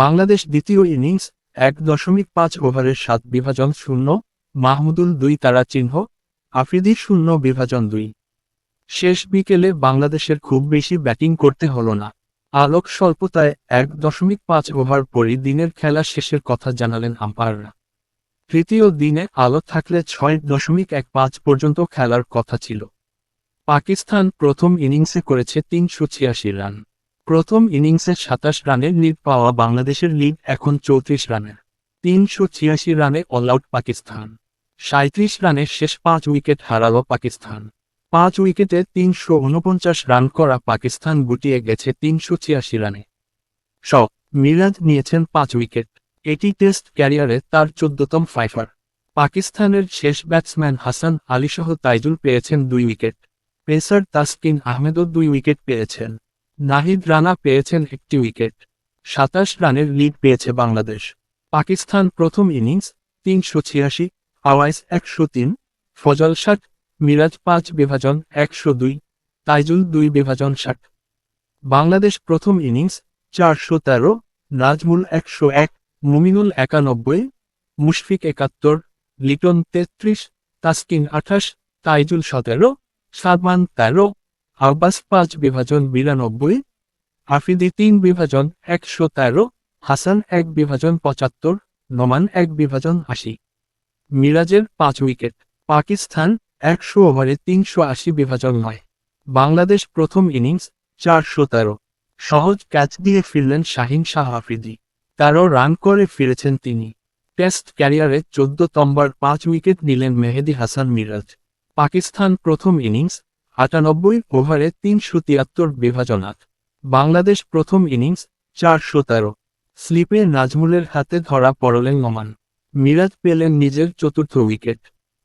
বাংলাদেশ দ্বিতীয় ইনিংস ১.৫ ওভারের ৭ বিভাজন ০, মাহমুদুল ২ তারা চিহ্ন, আফ্রিদি ০.২। শেষ বিকেলে বাংলাদেশের খুব বেশি ব্যাটিং করতে হলো না। আলোক স্বল্পতায় ১.৫ ওভার পরই দিনের খেলা শেষের কথা জানালেন আম্পায়াররা। তৃতীয় দিনে আলো থাকলে ৬.১৫ পর্যন্ত খেলার কথা ছিল। পাকিস্তান প্রথম ইনিংসে করেছে ৩৮৬ রান। প্রথম ইনিংসে ২৭ রানের লিড পাওয়া বাংলাদেশের লিড এখন ৩৪ রানের। ৩৮৬ রানে অলআউট পাকিস্তান। ৩৭ রানে শেষ ৫ উইকেট হারালো পাকিস্তান। ৫ উইকেটে ৩৪৯ রান করা পাকিস্তান গুটিয়ে গেছে ৩৮৬ রানে। মিরাজ নিয়েছেন ৫ উইকেট। এটি টেস্ট ক্যারিয়ারে তার ১৪তম ফাইফার। পাকিস্তানের শেষ ব্যাটসম্যান হাসান আলীসহ তাইজুল পেয়েছেন ২ উইকেট। পেসার তাসকিন আহমেদও ২ উইকেট পেয়েছেন। নাহিদ রানা পেয়েছেন ১টি উইকেট। ২৭ রানের লিড পেয়েছে বাংলাদেশ। পাকিস্তান প্রথম ইনিংস ৩৮৬, আওয়াইস ১০৩, ফজল ৬০, মিরাজ ৫/১০২, তাইজুল ২/৬০। বাংলাদেশ প্রথম ইনিংস ৪১৩, নাজমুল ১০১, মুমিনুল ৯১, মুশফিক ৭১, লিটন ৩৩, তাসকিন ২৮, তাইজুল ১৭, সাদমান ১৩, আব্বাস ৫/৯২, আফ্রিদি ৩/১১৩, হাসান ১/৭৫, নোমান ১/৮০। মিরাজের ৫ উইকেট। পাকিস্তান ১০০ ওভারে ৩৮০/৯। বাংলাদেশ প্রথম ইনিংস ৪১৩। সহজ ক্যাচ দিয়ে ফিরলেন শাহীন শাহ আফ্রিদি। ১৩ রান করে ফিরেছেন তিনি। টেস্ট ক্যারিয়ারে ১৪তমবার ৫ উইকেট নিলেন মেহেদী হাসান মিরাজ। পাকিস্তান প্রথম ইনিংস ৯৮ ওভারে ৩৭৩/৮। বাংলাদেশ প্রথম ইনিংস ৪১৩। স্লিপে নাজমুলের হাতে ধরা পড়লেন নোমান। মিরাজ পেলেন নিজের ৪র্থ উইকেট।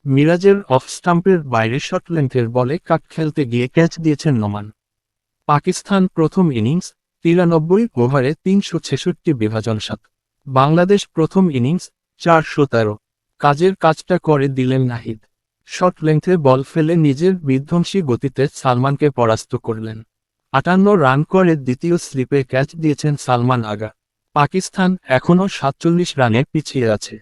মিরাজের অফ স্টাম্পের বাইরে শর্ট লেন্থের বলে কাট খেলতে গিয়ে ক্যাচ দিয়েছেন নোমান। পাকিস্তান প্রথম ইনিংস ৯৩ ওভারে ৩৬৬/৭। বাংলাদেশ প্রথম ইনিংস ৪১৩। কাজের কাজটা করে দিলেন নাহিদ। শর্ট লেন্থে বল ফেলে নিজের বিধ্বংসী গতিতে সালমানকে পরাস্ত করলেন। ৫৮ রান করে দ্বিতীয় স্লিপে ক্যাচ দিয়েছেন সালমান আগা। পাকিস্তান এখনও ৪৭ রানে পিছিয়ে আছে।